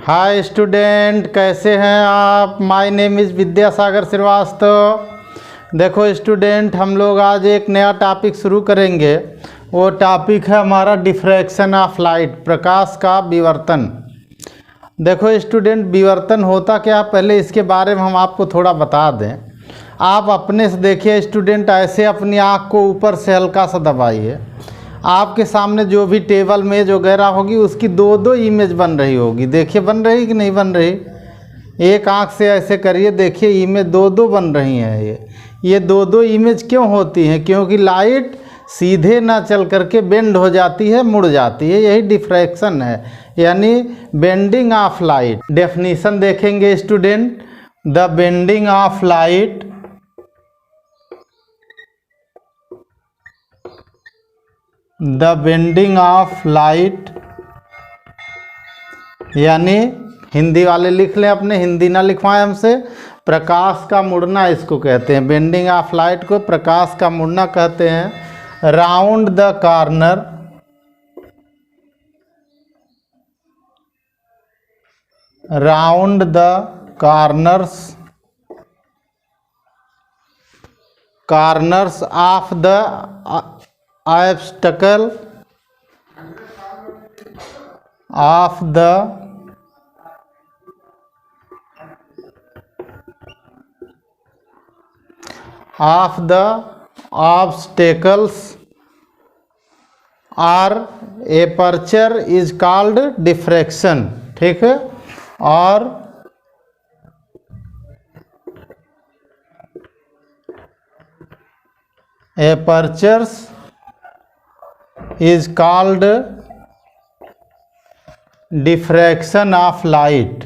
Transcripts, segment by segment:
Hi student, कैसे हैं आप। My name is Vidyasagar Shrivastava. देखो स्टूडेंट, हम लोग आज एक नया टॉपिक शुरू करेंगे। वो टॉपिक है हमारा डिफ्रैक्शन ऑफ लाइट, प्रकाश का विवर्तन। देखो स्टूडेंट, विवर्तन होता क्या, पहले इसके बारे में हम आपको थोड़ा बता दें। आप अपने से देखिए स्टूडेंट, ऐसे अपनी आँख को ऊपर से हल्का सा दबाइए। आपके सामने जो भी टेबल मेज वगैरह होगी उसकी दो दो इमेज बन रही होगी। देखिए बन रही कि नहीं बन रही। एक आंख से ऐसे करिए, देखिए इमेज दो दो बन रही हैं। ये दो दो इमेज क्यों होती हैं? क्योंकि लाइट सीधे ना चल करके बेंड हो जाती है, मुड़ जाती है। यही डिफ्रैक्शन है, यानी बेंडिंग ऑफ लाइट। डेफिनेशन देखेंगे student. The bending of light यानी हिंदी वाले लिख लें, अपने हिंदी ना लिखवाएं हमसे। प्रकाश का मुड़ना इसको कहते हैं। बेंडिंग ऑफ लाइट को प्रकाश का मुड़ना कहते हैं। Round the corner corners of the obstacle of the obstacles or aperture is called diffraction। ठीक है। और apertures is called diffraction of light।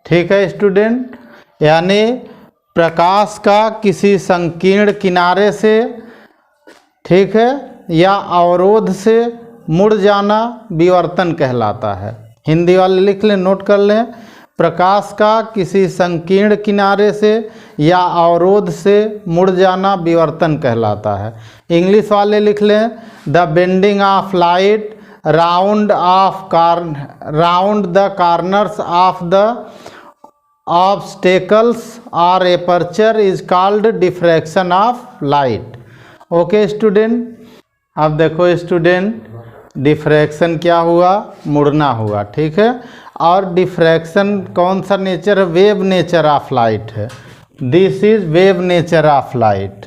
ठीक है स्टूडेंट, यानी प्रकाश का किसी संकीर्ण किनारे से, ठीक है, या अवरोध से मुड़ जाना विवर्तन कहलाता है। हिंदी वाले लिख लें, नोट कर लें। प्रकाश का किसी संकीर्ण किनारे से या अवरोध से मुड़ जाना विवर्तन कहलाता है। इंग्लिश वाले लिख लें, the bending of light round the corners of the obstacles or aperture is called diffraction of light। Okay student, अब देखो स्टूडेंट, डिफ्रैक्शन क्या हुआ? मुड़ना हुआ। ठीक है। और डिफ्रैक्शन कौन सा नेचर है? वेव नेचर ऑफ लाइट है। This is wave nature of light.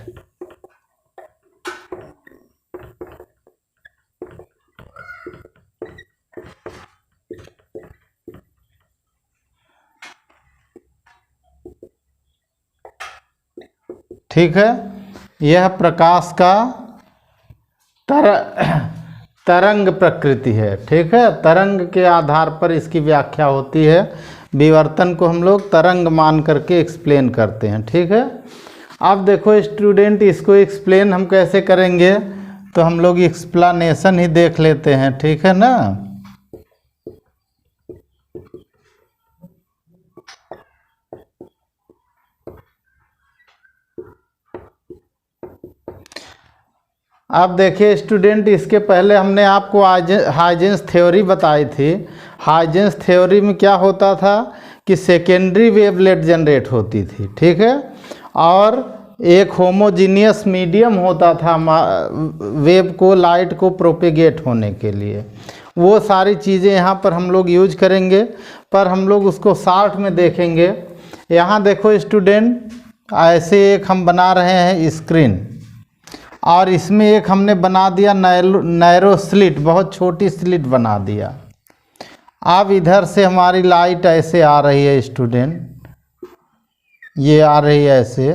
ठीक है। यह प्रकाश का तरंग प्रकृति है। ठीक है। तरंग के आधार पर इसकी व्याख्या होती है। विवर्तन को हम लोग तरंग मान करके एक्सप्लेन करते हैं। ठीक है। अब देखो स्टूडेंट, इसको एक्सप्लेन हम कैसे करेंगे, तो हम लोग एक्सप्लेनेशन ही देख लेते हैं। ठीक है ना। अब देखिए स्टूडेंट, इसके पहले हमने आपको हाइजेंस थ्योरी बताई थी। हाइजेंस थ्योरी में क्या होता था कि सेकेंडरी वेवलेट जनरेट होती थी। ठीक है। और एक होमोजीनियस मीडियम होता था वेव को, लाइट को प्रोपेगेट होने के लिए। वो सारी चीज़ें यहाँ पर हम लोग यूज करेंगे, पर हम लोग उसको शॉर्ट में देखेंगे। यहाँ देखो स्टूडेंट, ऐसे एक हम बना रहे हैं स्क्रीन, और इसमें एक हमने बना दिया नैरो स्लिट, बहुत छोटी स्लिट बना दिया। अब इधर से हमारी लाइट ऐसे आ रही है स्टूडेंट, ये आ रही है ऐसे।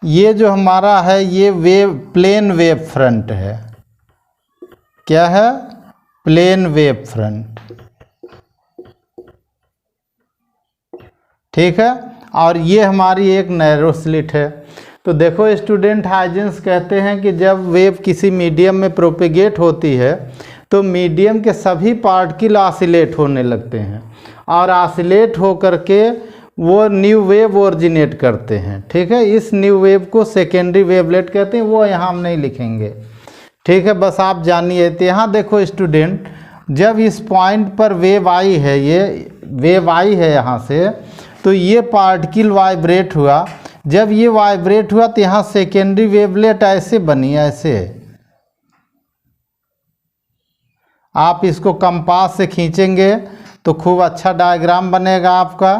ये जो हमारा है ये प्लेन वेव फ्रंट है। क्या है? Plane wave front. ठीक है। और ये हमारी एक नैरो स्लिट है। तो तो देखो स्टूडेंट, हाइजेंस कहते हैं कि जब वेव किसी मीडियम में प्रोपेगेट होती है तो मीडियम के सभी पार्टिकल ऑसिलेट होने लगते हैं और ऑसिलेट होकर के वो न्यू वेव ओरिजिनेट करते हैं। ठीक है, इस न्यू वेव को सेकेंडरी वेवलेट कहते हैं, वो यहाँ हम नहीं लिखेंगे। ठीक है, बस आप जानिए। तो यहाँ देखो स्टूडेंट, जब इस पॉइंट पर वेव आई है, ये वेव आई है यहाँ से, तो ये पार्टिकल वाइब्रेट हुआ। जब ये वाइब्रेट हुआ तो यहाँ सेकेंडरी वेवलेट ऐसे बनी, ऐसे। आप इसको कंपास से खींचेंगे तो खूब अच्छा डायग्राम बनेगा आपका।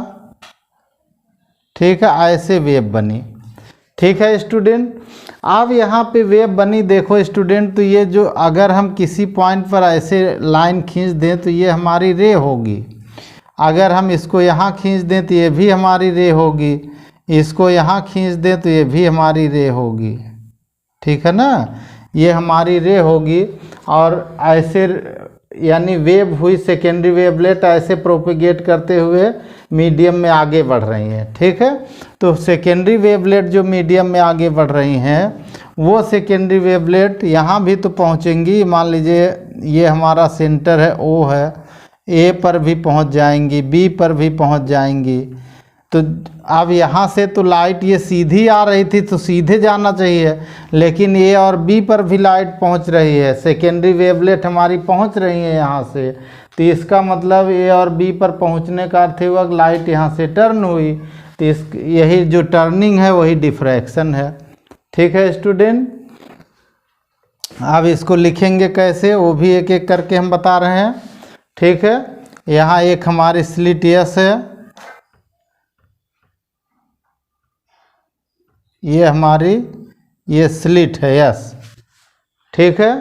ठीक है, ऐसे वेव बनी। ठीक है स्टूडेंट, अब यहाँ पे वेव बनी, देखो स्टूडेंट, तो ये जो अगर हम किसी पॉइंट पर ऐसे लाइन खींच दें तो ये हमारी रे होगी। अगर हम इसको यहाँ खींच दें तो ये भी हमारी रे होगी, इसको यहाँ खींच दें तो ये भी हमारी रे होगी। ठीक है ना, ये हमारी रे होगी। और ऐसे यानी वेव हुई सेकेंडरी वेवलेट, ऐसे प्रोपेगेट करते हुए मीडियम में आगे बढ़ रही हैं। ठीक है, तो सेकेंडरी वेवलेट जो मीडियम में आगे बढ़ रही हैं, वो सेकेंडरी वेवलेट यहाँ भी तो पहुँचेंगी। मान लीजिए ये हमारा सेंटर है, ओ है, ए पर भी पहुँच जाएंगी, बी पर भी पहुँच जाएंगी। तो अब यहाँ से तो लाइट ये सीधी आ रही थी तो सीधे जाना चाहिए, लेकिन ए और बी पर भी लाइट पहुँच रही है, सेकेंडरी वेवलेट हमारी पहुँच रही है यहाँ से। तो इसका मतलब ए और बी पर पहुँचने का अर्थ हुआ लाइट यहाँ से टर्न हुई। तो यही जो टर्निंग है वही डिफ्रैक्शन है। ठीक है स्टूडेंट, अब इसको लिखेंगे कैसे, वो भी एक एक करके हम बता रहे हैं। ठीक है, यहाँ एक हमारी स्लिट यस है, ये हमारी ये स्लिट है यस। ठीक है,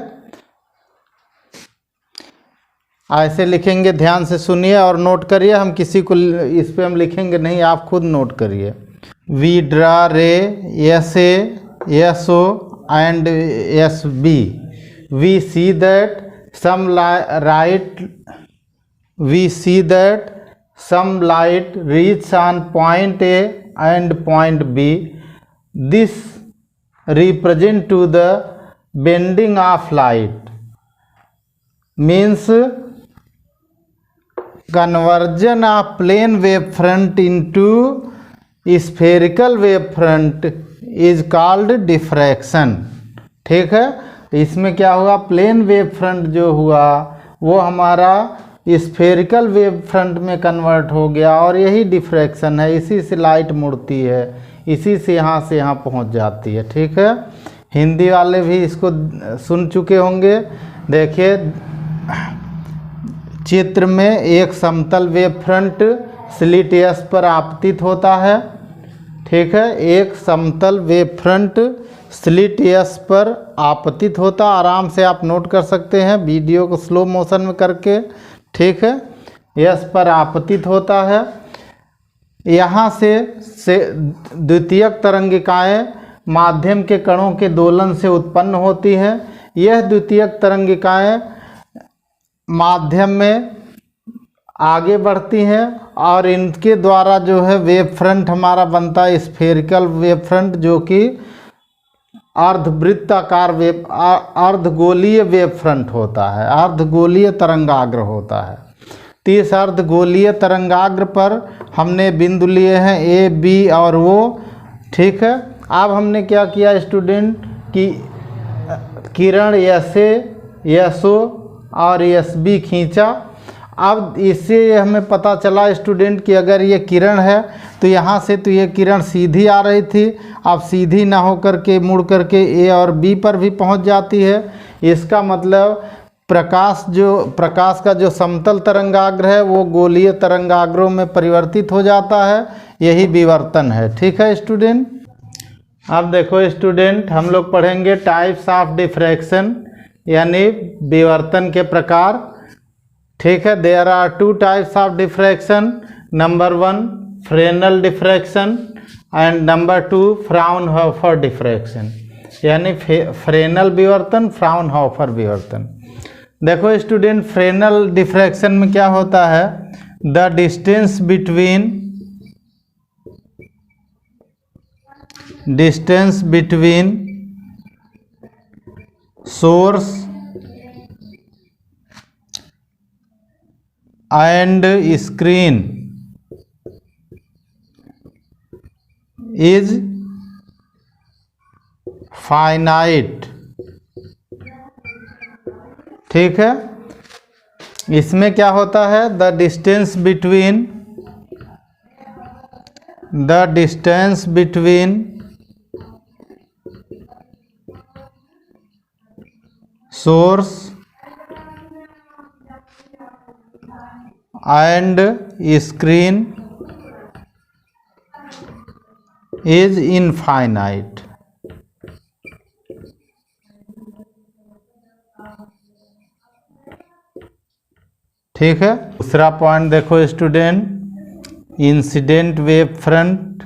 ऐसे लिखेंगे, ध्यान से सुनिए और नोट करिए। हम किसी को इस पे हम लिखेंगे नहीं, आप खुद नोट करिए। We draw ray S A S O and S B. We see that some light reach on point A and point B. This represent to the bending of light, means conversion of plane wave front into spherical wave front is called diffraction। ठीक है, इसमें क्या हुआ, plane wave front जो हुआ वो हमारा spherical wave front में कन्वर्ट हो गया, और यही डिफ्रैक्शन है। इसी से लाइट मुड़ती है, इसी से यहाँ पहुँच जाती है। ठीक है, हिंदी वाले भी इसको सुन चुके होंगे। देखिए चित्र में एक समतल वेव फ्रंट स्लिट एस पर आपतित होता है। ठीक है, एक समतल वेव फ्रंट स्लिट एस पर आपतित होता, आराम से आप नोट कर सकते हैं वीडियो को स्लो मोशन में करके। ठीक है, एस पर आपतित होता है। यहाँ से द्वितीयक तरंगिकाएँ माध्यम के कणों के दोलन से उत्पन्न होती हैं। यह द्वितीयक तरंगिकाएँ माध्यम में आगे बढ़ती हैं और इनके द्वारा जो है वेव फ्रंट हमारा बनता है स्फेरिकल वेव फ्रंट, जो कि अर्धवृत्ताकार अर्धगोलीय वेव फ्रंट होता है, अर्धगोलीय तरंगाग्र होता है। तो इस अर्धगोलीय तरंगाग्र पर हमने बिंदु लिए हैं ए, बी और ओ। ठीक है, अब हमने क्या किया स्टूडेंट कि किरण एस ए, एस ओ और एस बी खींचा। अब इससे हमें पता चला स्टूडेंट कि अगर ये किरण है तो यहाँ से तो ये किरण सीधी आ रही थी, अब सीधी ना होकर के मुड़ करके ए और बी पर भी पहुँच जाती है। इसका मतलब प्रकाश का जो समतल तरंगाग्र है वो गोलीय तरंगाग्रों में परिवर्तित हो जाता है, यही विवर्तन है। ठीक है स्टूडेंट, अब देखो स्टूडेंट, हम लोग पढ़ेंगे टाइप्स ऑफ डिफ्रैक्शन, यानी विवर्तन के प्रकार। ठीक है, there are two types of diffraction. Number 1 Fresnel diffraction and number 2 Fraunhofer diffraction, यानी फ्रेनल विवर्तन, फ्राउनहोफर विवर्तन। देखो स्टूडेंट, फ्रेनल डिफ्रैक्शन में क्या होता है, the distance between distance between source and screen is finite. ठीक है, इसमें क्या होता है, the distance between source and screen is infinite. ठीक है, दूसरा पॉइंट देखो student, incident wave front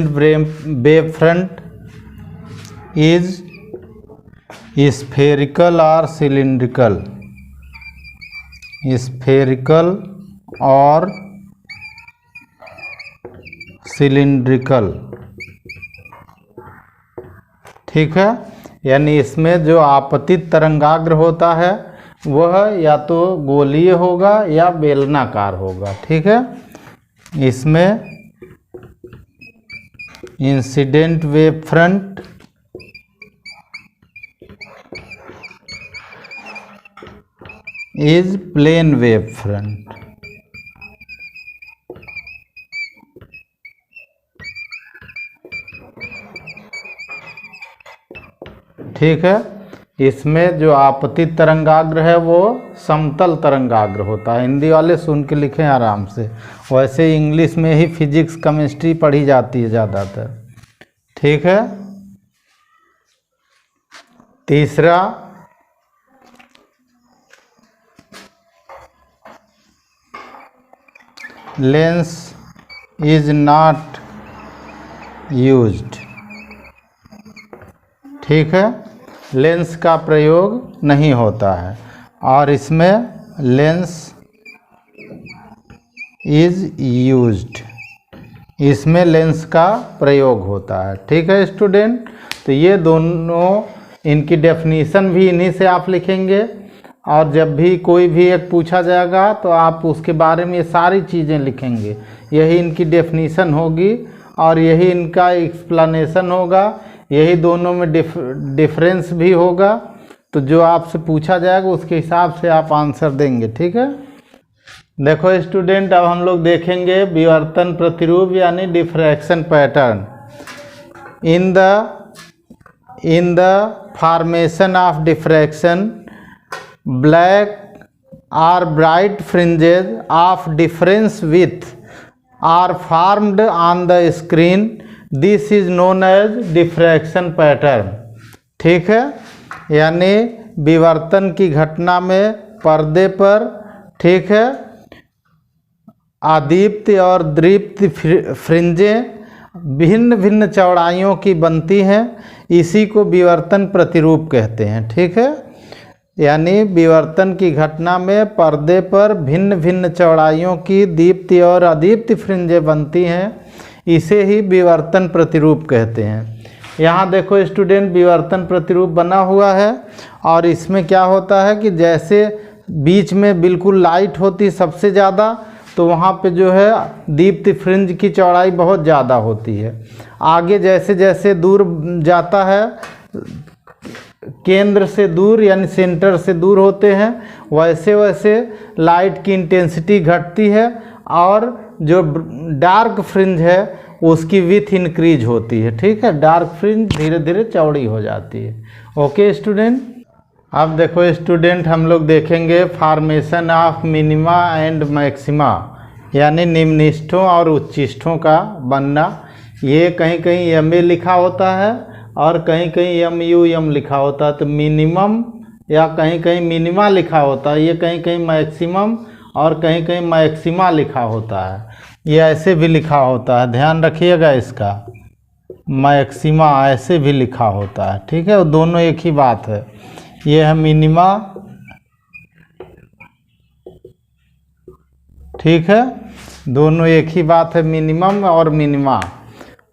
wave front is spherical और सिलिंड्रिकल। स्फेरिकल और सिलिंड्रिकल। ठीक है, यानी इसमें जो आपतित तरंगाग्र होता है वह या तो गोलीय होगा या बेलनाकार होगा। ठीक है, इसमें incident wave front is plane wave front. ठीक है, इसमें जो आपतित तरंगाग्र है वो समतल तरंगाग्र होता है। हिंदी वाले सुन के लिखें आराम से, वैसे इंग्लिश में ही फिजिक्स केमिस्ट्री पढ़ी जाती है ज़्यादातर। ठीक है, तीसरा लेंस इज नॉट यूज्ड। ठीक है, लेंस का प्रयोग नहीं होता है और इसमें लेंस इज यूज्ड, इसमें लेंस का प्रयोग होता है। ठीक है स्टूडेंट, तो ये दोनों, इनकी डेफिनीशन भी इन्हीं से आप लिखेंगे और जब भी कोई भी एक पूछा जाएगा तो आप उसके बारे में ये सारी चीज़ें लिखेंगे। यही इनकी डेफिनीशन होगी और यही इनका एक्सप्लेनेशन होगा, यही दोनों में डिफरेंस भी होगा। तो जो आपसे पूछा जाएगा उसके हिसाब से आप आंसर देंगे। ठीक है, देखो स्टूडेंट, अब हम लोग देखेंगे विवर्तन प्रतिरूप यानी diffraction pattern in the formation of diffraction. Black or bright fringes of difference width are formed on the screen. This is known as diffraction pattern. ठीक है, यानी विवर्तन की घटना में पर्दे पर, ठीक है, आदीप्त और दीप्त फ्रिंजें भिन्न भिन्न चौड़ाइयों की बनती हैं। इसी को विवर्तन प्रतिरूप कहते हैं। ठीक है, यानी विवर्तन की घटना में पर्दे पर भिन्न भिन्न चौड़ाइयों की दीप्ति और अदीप्त फ्रिंजें बनती हैं, इसे ही विवर्तन प्रतिरूप कहते हैं। यहाँ देखो स्टूडेंट, विवर्तन प्रतिरूप बना हुआ है और इसमें क्या होता है कि जैसे बीच में बिल्कुल लाइट होती सबसे ज़्यादा, तो वहाँ पे जो है दीप्ति फ्रिंज की चौड़ाई बहुत ज़्यादा होती है। आगे जैसे जैसे दूर जाता है, केंद्र से दूर यानी सेंटर से दूर होते हैं, वैसे वैसे लाइट की इंटेंसिटी घटती है और जो डार्क फ्रिंज है उसकी विथ इंक्रीज होती है। ठीक है, डार्क फ्रिंज धीरे धीरे चौड़ी हो जाती है। ओके स्टूडेंट, अब देखो स्टूडेंट, हम लोग देखेंगे formation of minima and maxima, यानी निम्निष्ठों और उच्चिष्ठों का बनना। ये कहीं कहीं एम लिखा होता है और कहीं कहीं MUM लिखा होता है, तो मिनिमम या कहीं कहीं मिनिमा लिखा होता है, ये कहीं कहीं मैक्सिमम और कहीं कहीं मैक्सिमा लिखा होता है। ये ऐसे भी लिखा होता है, ध्यान रखिएगा इसका, मैक्सिमा ऐसे भी लिखा होता है। ठीक है, वो दोनों एक ही बात है। ये है मिनिमा ठीक है, दोनों एक ही बात है, मिनिमम और मिनिमा।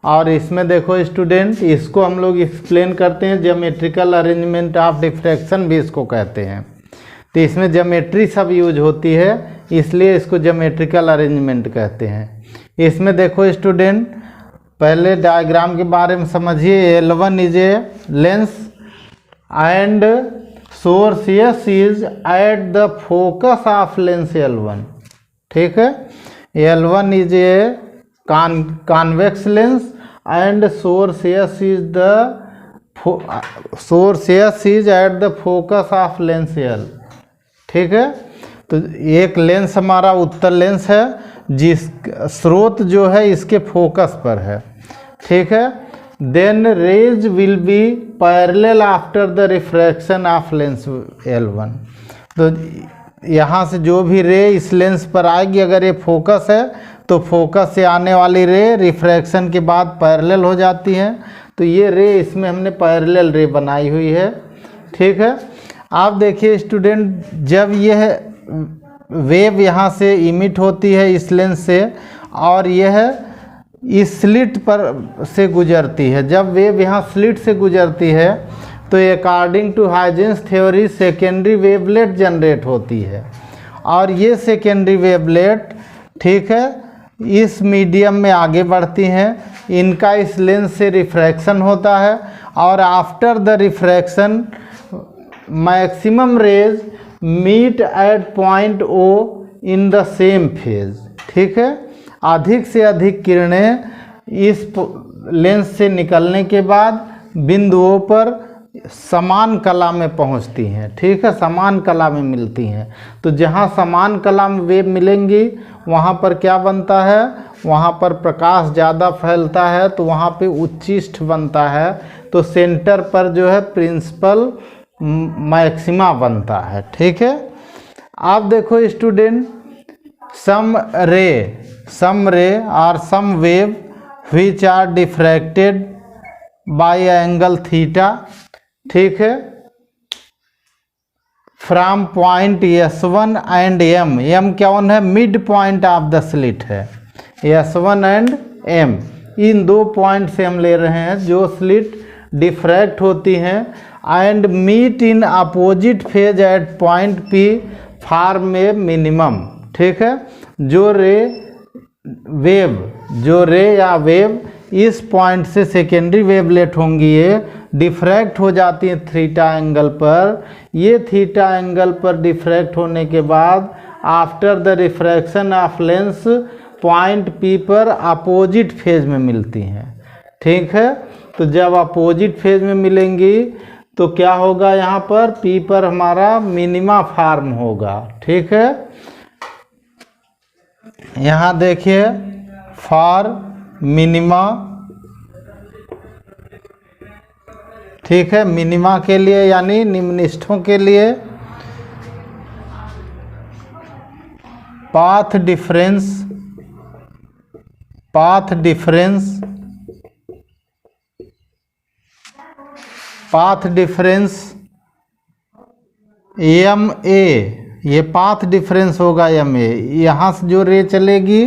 और इसमें देखो स्टूडेंट, इसको हम लोग एक्सप्लेन करते हैं, ज्योमेट्रिकल अरेंजमेंट ऑफ डिफ्रैक्शन भी इसको कहते हैं। तो इसमें ज्योमेट्री सब यूज होती है, इसलिए इसको ज्योमेट्रिकल अरेंजमेंट कहते हैं। इसमें देखो स्टूडेंट, पहले डायग्राम के बारे में समझिए। L1 is a lens and source S is at the focus of lens L1। ठीक है, L1 is a convex lens and source S is at the focus of lens L। ठीक है, तो एक लेंस हमारा उत्तल लेंस है, जिस स्रोत जो है इसके फोकस पर है। ठीक है, then rays will be parallel after the refraction of lens L1। तो यहाँ से जो भी रे इस लेंस पर आएगी, अगर ये फोकस है तो फोकस से आने वाली रे रिफ्रैक्शन के बाद पैरेलल हो जाती हैं। तो ये रे इसमें हमने पैरेलल रे बनाई हुई है। ठीक है, आप देखिए स्टूडेंट, जब यह वेव यहाँ से इमिट होती है इस लेंस से, और यह इस स्लिट पर से गुजरती है, जब वेव यहाँ स्लिट से गुजरती है तो according to Huygens theory secondary wavelet generate होती है। और ये सेकेंडरी वेवलेट, ठीक है, इस मीडियम में आगे बढ़ती हैं, इनका इस लेंस से रिफ्रैक्शन होता है, और after the refraction maximum rays meet at point O in the same phase. ठीक है, अधिक से अधिक किरणें इस लेंस से निकलने के बाद बिंदुओं पर समान कला में पहुंचती हैं। ठीक है, समान कला में मिलती हैं। तो जहां समान कला में वेव मिलेंगी वहां पर क्या बनता है, वहां पर प्रकाश ज़्यादा फैलता है, तो वहां पे उच्चिष्ठ बनता है। तो सेंटर पर जो है प्रिंसिपल मैक्सिमा बनता है। ठीक है, आप देखो स्टूडेंट, सम रे और some wave which are diffracted by angle theta. ठीक है, from point S1 and M कौन है, mid point of the slit है, S1 एंड M, इन दो पॉइंट से हम ले रहे हैं जो स्लिट डिफ्रैक्ट होती हैं, and meet in opposite phase at point P form a minimum. ठीक है, जो रे या वेव इस पॉइंट से सेकेंडरी वेवलेट होंगी, ये डिफ्रैक्ट हो जाती है थीटा एंगल पर। ये थीटा एंगल पर डिफ्रैक्ट होने के बाद after the refraction of lens point P पर अपोजिट फेज में मिलती हैं। ठीक है, तो जब अपोजिट फेज में मिलेंगी तो क्या होगा, यहाँ पर P पर हमारा मिनिमा फॉर्म होगा। ठीक है, यहाँ देखिए फॉर मिनिमा। ठीक है, मिनिमा के लिए यानी निम्नस्थों के लिए पाथ डिफरेंस MA, ये पाथ डिफरेंस होगा MA। यहाँ से जो रे चलेगी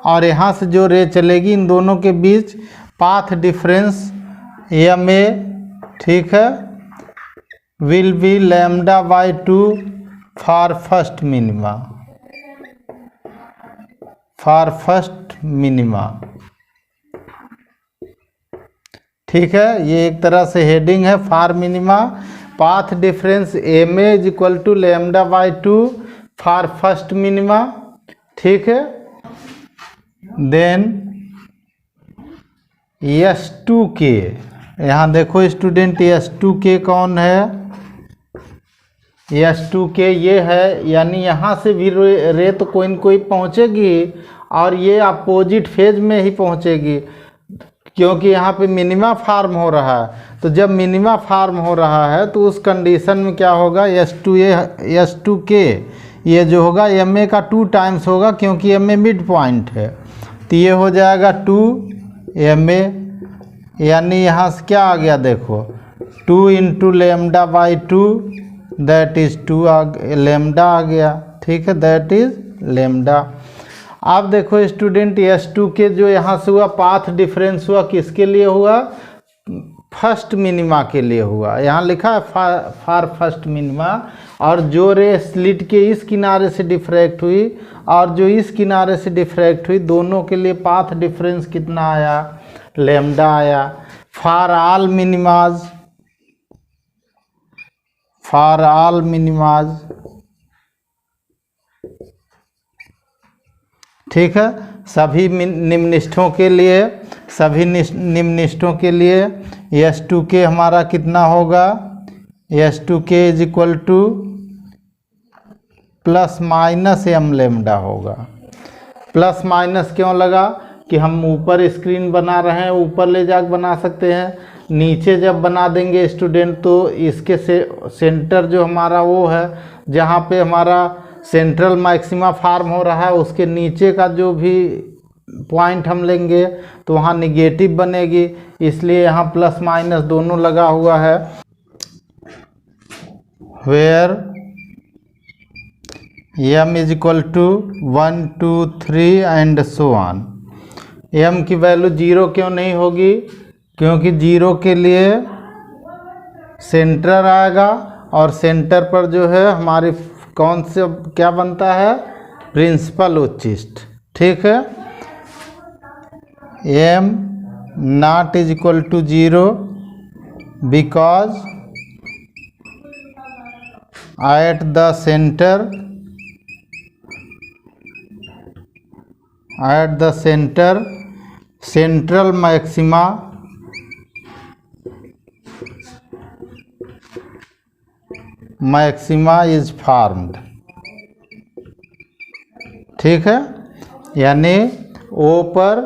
और यहाँ से जो रे चलेगी, इन दोनों के बीच पाथ डिफरेंस MA, ठीक है, will be λ/2 for first minima. ठीक है, ये एक तरह से हेडिंग है for minima. Path difference MA is equal to λ/2 for first minima. ठीक है, देन S2K, यहाँ देखो स्टूडेंट, S2K कौन है, S2K ये है, यानी यहाँ से भी रे तो कोई न कोई पहुँचेगी और ये अपोजिट फेज में ही पहुँचेगी, क्योंकि यहाँ पे मिनिमा फार्म हो रहा है। तो जब मिनिमा फार्म हो रहा है तो उस कंडीशन में क्या होगा, S2K ये जो होगा MA का 2 टाइम्स होगा, क्योंकि MA मिड पॉइंट है। तो ये हो जाएगा 2MA, यानी यहाँ से क्या आ गया, देखो 2 × λ/2 दैट इज़ 2 लैम्डा आ गया। ठीक है, दैट इज़ लैम्डा। अब देखो स्टूडेंट S2K जो यहाँ से हुआ पाथ डिफरेंस हुआ किसके लिए हुआ, फर्स्ट मिनिमा के लिए हुआ। यहाँ लिखा है फॉर फर्स्ट मिनिमा, और जो रे स्लिट के इस किनारे से डिफ्रैक्ट हुई और जो इस किनारे से डिफ्रैक्ट हुई, दोनों के लिए पाथ डिफरेंस कितना आया, लैम्डा आया। फॉर ऑल मिनिमाज, फॉर ऑल मिनिमाज, ठीक है, सभी निम्ननिष्ठों के लिए, सभी निम्ननिष्ठों के लिए S2K हमारा कितना होगा, S2K is equal to plus minus m lambda होगा। प्लस माइनस क्यों लगा कि हम ऊपर स्क्रीन बना रहे हैं, ऊपर ले जाकर बना सकते हैं, नीचे जब बना देंगे स्टूडेंट तो इसके सेंटर जो हमारा वो है जहाँ पे हमारा सेंट्रल मैक्सिमा फार्म हो रहा है, उसके नीचे का जो भी पॉइंट हम लेंगे तो वहाँ निगेटिव बनेगी, इसलिए यहाँ प्लस माइनस दोनों लगा हुआ है। Where m is equal to 1 2 3 and so on. m की वैल्यू 0 क्यों नहीं होगी, क्योंकि 0 के लिए सेंटर आएगा और सेंटर पर जो है हमारी कौन से क्या बनता है, प्रिंसिपल उच्चिष्ट, ठीक है। m not is equal to 0 because at the centre, at the center central maxima is formed, ठीक है। यानी O पर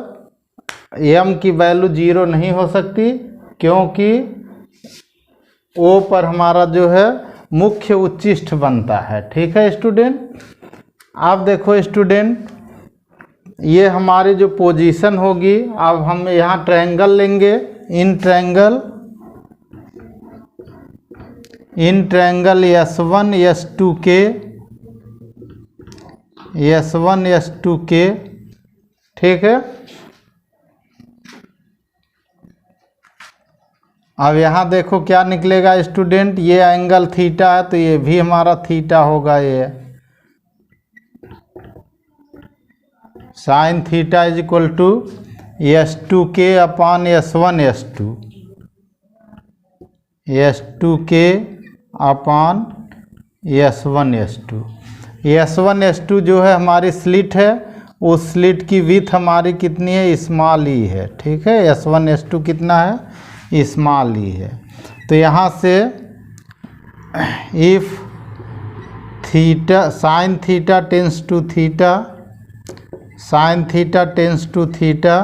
m की वैल्यू 0 नहीं हो सकती, क्योंकि O पर हमारा जो है मुख्य उच्चिष्ठ बनता है, ठीक है स्टूडेंट। आप देखो स्टूडेंट, ये हमारी जो पोजीशन होगी, अब हम यहाँ ट्रायंगल लेंगे, in triangle S1 S2K, S1 S2K, ठीक है। अब यहाँ देखो क्या निकलेगा स्टूडेंट, ये एंगल थीटा है तो ये भी हमारा थीटा होगा, ये sine theta is equal to S2K upon S1 S2, S2K upon S1 S2। S1 S2 जो है हमारी स्लिट है, उस स्लिट की विड्थ हमारी कितनी है, स्मॉल ई है, ठीक है। S1 S2 कितना है, स्मॉल ई है। तो यहाँ से if theta sine theta tends to theta, sin theta tends to theta,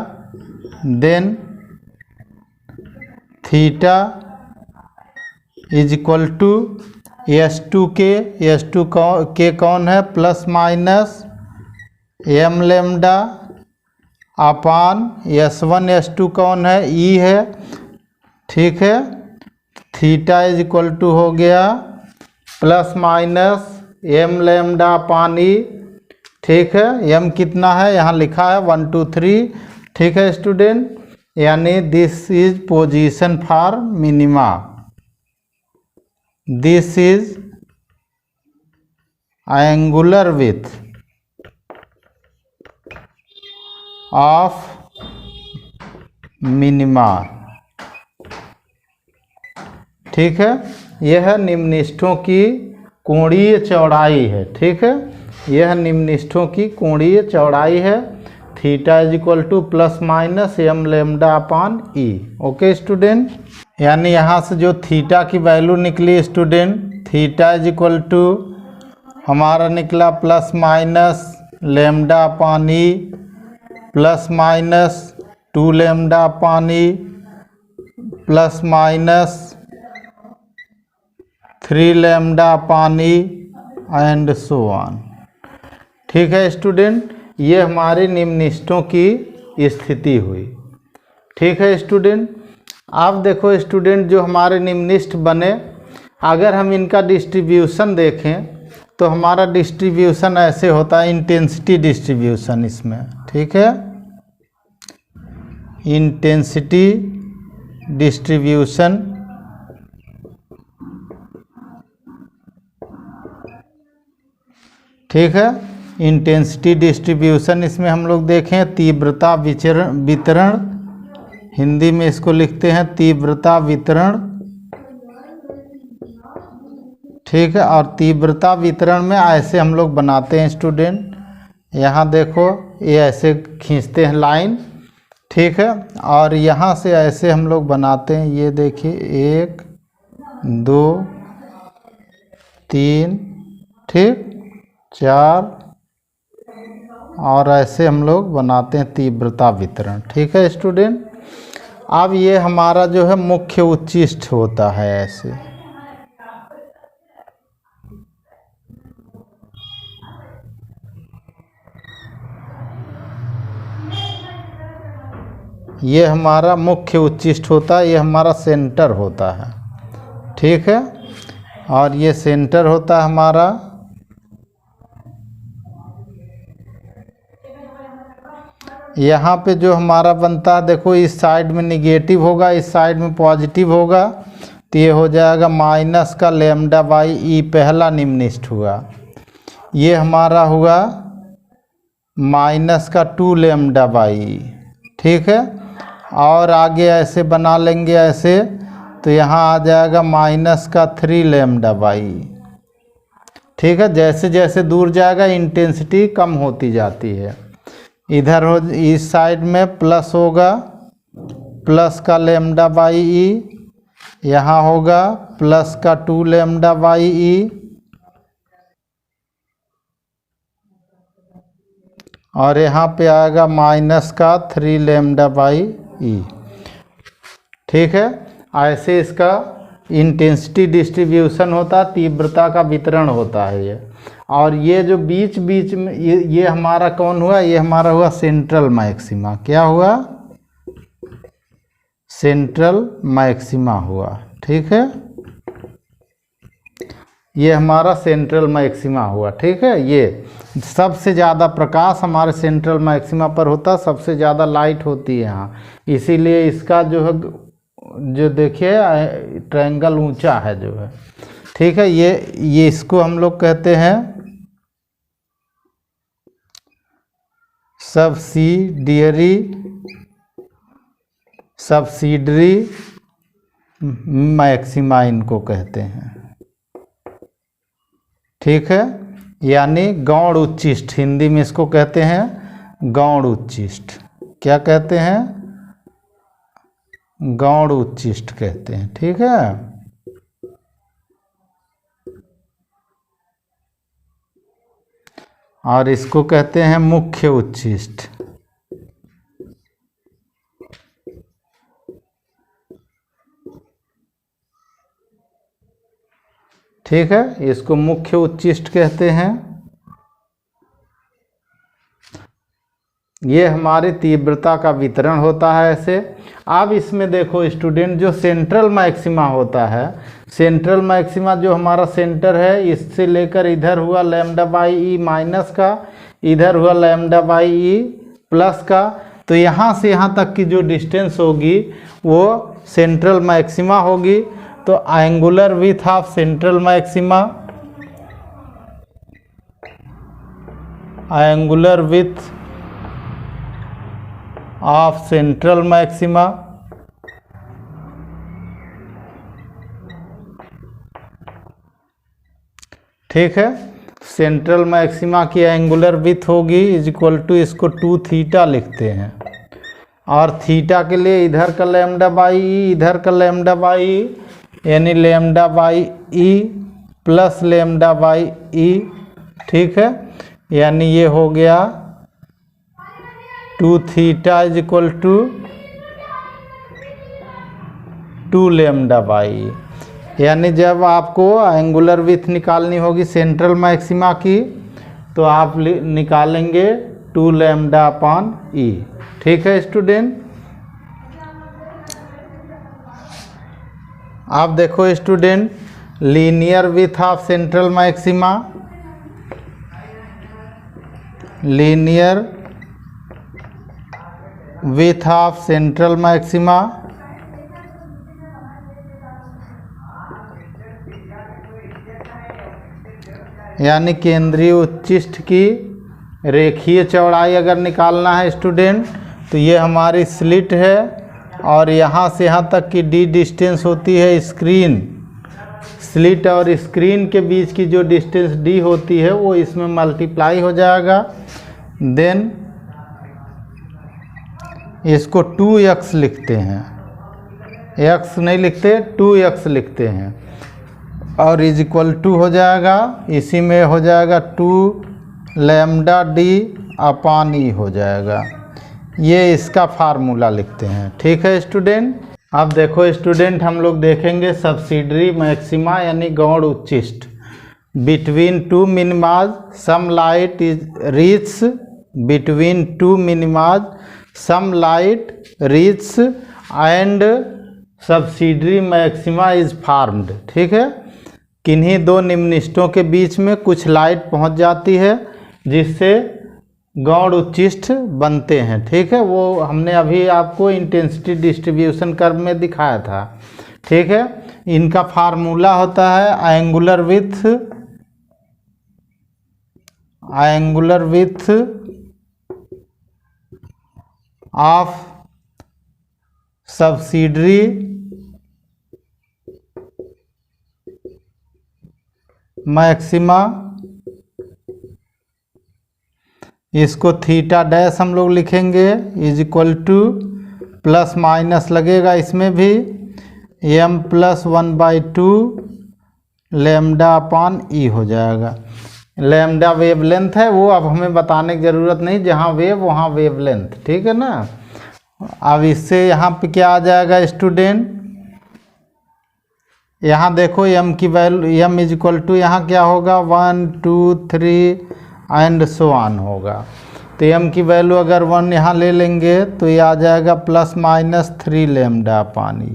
then theta is equal to S2K, S2K कौन है, plus minus m lambda upon S1 S2 कौन है, E है, ठीक है। थीटा इज इक्वल टू हो गया plus minus m lambda upon E, ठीक है। m कितना है, यहाँ लिखा है 1 2 3, ठीक है स्टूडेंट। यानी this is position for minima, this is angular width of minima, ठीक है। यह निम्ननिष्ठों की कोणीय चौड़ाई है, ठीक है। यह निम्ननिष्ठों की कोणीय चौड़ाई है। Theta is equal to plus minus m lambda upon e, okay student. यानी यहाँ से जो थीटा की वैल्यू निकली student, theta is equal to हमारा निकला plus minus lambda upon e plus minus 2 lambda upon e plus minus 3 lambda upon e and so on, ठीक है स्टूडेंट। ये हमारे निम्ननिष्ठों की स्थिति हुई, ठीक है स्टूडेंट। आप देखो स्टूडेंट, जो हमारे निम्ननिष्ठ बने, अगर हम इनका डिस्ट्रीब्यूशन देखें तो हमारा डिस्ट्रीब्यूशन ऐसे होता है, इंटेंसिटी डिस्ट्रीब्यूशन इसमें, ठीक है, इंटेंसिटी डिस्ट्रीब्यूशन, ठीक है। इंटेंसिटी डिस्ट्रीब्यूशन इसमें हम लोग देखें तीव्रता वितरण, हिंदी में इसको लिखते हैं तीव्रता वितरण, ठीक है। और तीव्रता वितरण में ऐसे हम लोग बनाते हैं स्टूडेंट, यहाँ देखो ये ऐसे खींचते हैं लाइन, ठीक है। और यहाँ से ऐसे हम लोग बनाते हैं, ये देखिए 1 2 3, ठीक, 4, और ऐसे हम लोग बनाते हैं तीव्रता वितरण, ठीक है स्टूडेंट। अब ये हमारा जो है मुख्य उच्चिष्ट होता है ऐसे, ये हमारा मुख्य उच्चिष्ट होता है, ये हमारा सेंटर होता है, ठीक है। और ये सेंटर होता है हमारा, यहाँ पे जो हमारा बनता है देखो, इस साइड में निगेटिव होगा, इस साइड में पॉजिटिव होगा, तो ये हो जाएगा माइनस का लैम्डा बाई ई, पहला निम्नलिखित हुआ। ये हमारा हुआ माइनस का 2 लैम्डा बाई ई, ठीक है। और आगे ऐसे बना लेंगे ऐसे, तो यहाँ आ जाएगा माइनस का 3 लैम्डा बाई ई, ठीक है। जैसे जैसे दूर जाएगा इंटेंसिटी कम होती जाती है। इधर हो, इस साइड में प्लस होगा, प्लस का लैम्डा बाई ई, यहाँ होगा प्लस का 2 लैम्डा बाई ई, और यहाँ पे आएगा माइनस का 3 लैम्डा बाई ई, ठीक है। ऐसे इसका इंटेंसिटी डिस्ट्रीब्यूशन होता है, तीव्रता का वितरण होता है ये। और ये जो बीच बीच में ये हमारा कौन हुआ, ये हमारा हुआ सेंट्रल मैक्सिमा। क्या हुआ? सेंट्रल मैक्सिमा हुआ, ठीक है। ये हमारा सेंट्रल मैक्सिमा हुआ, ठीक है। ये सबसे ज़्यादा प्रकाश हमारे सेंट्रल मैक्सिमा पर होता है, सबसे ज़्यादा लाइट होती है यहाँ, इसीलिए इसका जो है, जो देखिए ट्रायंगल ऊंचा है जो है, ठीक है। ये इसको हम लोग कहते हैं सब्सिडरी मैक्सिमा इनको कहते हैं, ठीक है। यानी गौण उच्चिष्ट, हिंदी में इसको कहते हैं गौण उच्चिष्ट। क्या कहते हैं? गौण उच्चिष्ट कहते हैं, ठीक है। और इसको कहते हैं मुख्य उच्चिष्ट, ठीक है। इसको मुख्य उच्चिष्ट कहते हैं। ये हमारी तीव्रता का वितरण होता है ऐसे। अब इसमें देखो स्टूडेंट, जो सेंट्रल मैक्सिमा होता है, सेंट्रल मैक्सिमा जो हमारा सेंटर है, इससे लेकर इधर हुआ लैम्डा बाई ई माइनस का, इधर हुआ लैम्डा बाई ई प्लस का, तो यहाँ से यहाँ तक की जो डिस्टेंस होगी वो सेंट्रल मैक्सिमा होगी। तो angular width of central maxima, angular width of central maxima, ठीक है। सेंट्रल मैक्सिमा की एंगुलर विड्थ होगी इज इक्वल टू, इसको 2 थीटा लिखते हैं, और थीटा के लिए इधर का लैम्डा बाई ई, इधर का लैम्डा बाई ई, यानी lambda by e plus lambda by e, ठीक है। यानी ये हो गया 2 theta is equal to 2 lambda by. यानी जब आपको एंगुलर विड्थ निकालनी होगी सेंट्रल मैक्सिमा की, तो आप निकालेंगे 2 लैम्डा अपॉन ई, ठीक है स्टूडेंट। आप देखो student, linear width of central maxima, linear width of central maxima यानी केंद्रीय उच्चिष्ट की रेखीय चौड़ाई अगर निकालना है स्टूडेंट, तो ये हमारी स्लिट है और यहाँ से यहाँ तक की डी डिस्टेंस होती है स्क्रीन। स्लिट और स्क्रीन के बीच की जो डिस्टेंस डी होती है वो इसमें मल्टीप्लाई हो जाएगा। देन इसको 2x लिखते हैं, x नहीं लिखते 2x लिखते हैं और इज इक्वल टू हो जाएगा, इसी में हो जाएगा 2 लैम्डा डी अपॉन ई हो जाएगा। ये इसका फार्मूला लिखते हैं। ठीक है स्टूडेंट। अब देखो स्टूडेंट, हम लोग देखेंगे सब्सिडरी मैक्सिमा यानी गौण उच्चिष्ट between two minimas some light is reach, between two minimas some light reach and subsidiary maxima is formed. ठीक है, किन्हीं दो निम्निष्ठों के बीच में कुछ लाइट पहुंच जाती है जिससे गौण उच्चिष्ट बनते हैं। ठीक है, वो हमने अभी आपको इंटेंसिटी डिस्ट्रीब्यूशन कर्व में दिखाया था। ठीक है, इनका फार्मूला होता है angular width of subsidiary maxima, इसको थीटा डैश हम लोग लिखेंगे is equal to plus minus लगेगा इसमें भी m+1/2 लैम्डा अपॉन ई हो जाएगा। लैम्डा वेवलेंथ है, वो अब हमें बताने की ज़रूरत नहीं, जहाँ वेव वहाँ वेवलेंथ। ठीक है ना। अब इससे यहाँ पे क्या आ जाएगा स्टूडेंट, यहाँ देखो m की value m is equal to यहाँ क्या होगा 1 2 3 एंड सो ऑन होगा। तो m की वैल्यू अगर 1 यहाँ ले लेंगे तो ये आ जाएगा +-3 लैम्डा पानी,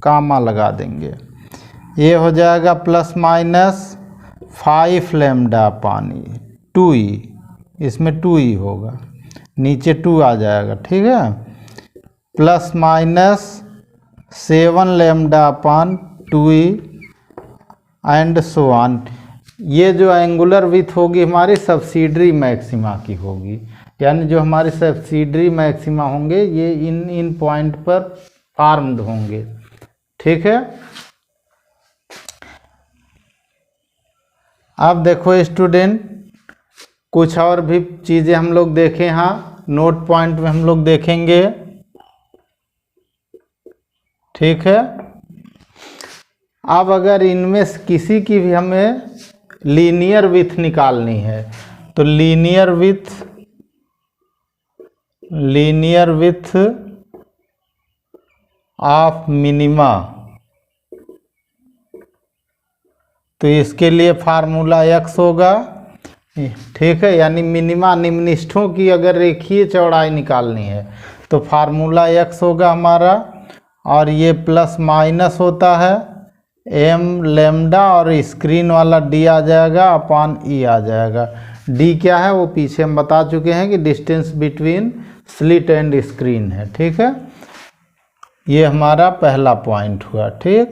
कामा लगा देंगे, ये हो जाएगा +-5 लैम्डा पानी 2e, इसमें 2e होगा, नीचे 2 आ जाएगा। ठीक है, +-7 लैम्डा पान 2e एंड सो ऑन। ये जो एंगुलर विथ होगी हमारी सब्सिडरी मैक्सिमा की होगी, यानी जो हमारे सब्सिडरी मैक्सिमा होंगे ये इन पॉइंट पर फॉर्म्ड होंगे। ठीक है, अब देखो स्टूडेंट, कुछ और भी चीज़ें हम लोग देखें, यहाँ नोट पॉइंट में हम लोग देखेंगे। ठीक है, अब अगर इनमें से किसी की भी हमें लीनियर विथ निकालनी है तो लीनियर विथ ऑफ मिनिमा, तो इसके लिए फार्मूला x होगा। ठीक है, यानी मिनिमा निम्निष्ठों की अगर रेखीय चौड़ाई निकालनी है तो फार्मूला x होगा हमारा, और ये प्लस माइनस होता है m लैम्डा और स्क्रीन वाला d आ जाएगा अपॉन e आ जाएगा। d क्या है वो पीछे हम बता चुके हैं कि distance between slit and screen है। ठीक है, ये हमारा पहला पॉइंट हुआ। ठीक,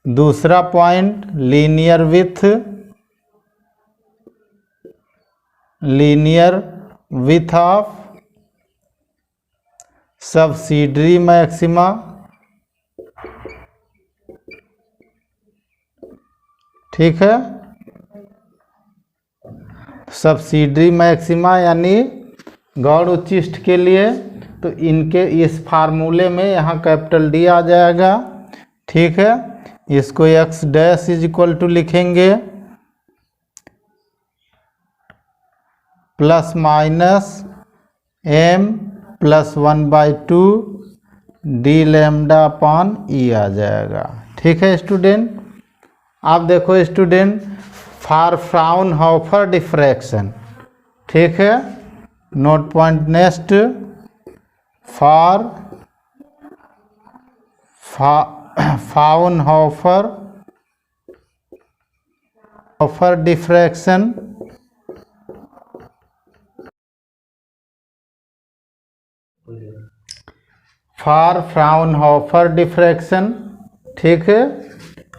दूसरा point linear width of subsidiary maxima, ठीक है, सब्सिडरी मैक्सिमा यानी गौण उच्चिष्ट के लिए, तो इनके इस फार्मूले में यहाँ कैपिटल D आ जाएगा। ठीक है, इसको x dash is equal to लिखेंगे +-m+1/2 d lambda upon e आ जाएगा। ठीक है स्टूडेंट। आप देखो स्टूडेंट, फॉर फ्राउनहोफर डिफ्रैक्शन, ठीक है, note point next, for Fraunhofer diffraction for Fraunhofer diffraction, ठीक है,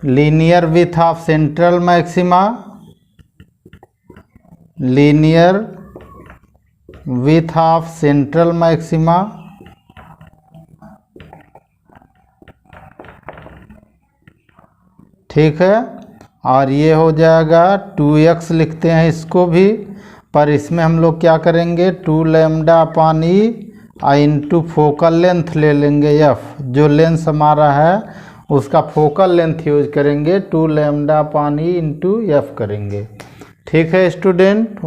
linear width of central maxima, linear width of central maxima, ठीक है, और ये हो जाएगा 2x लिखते हैं इसको भी, पर इसमें हम लोग क्या करेंगे 2 लैम्डा अपान ई इंटू फोकल लेंथ ले लेंगे f, जो लेंस हमारा है उसका फोकल लेंथ यूज करेंगे, 2 लैम्डा अपान ई इंटू एफ करेंगे। ठीक है स्टूडेंट।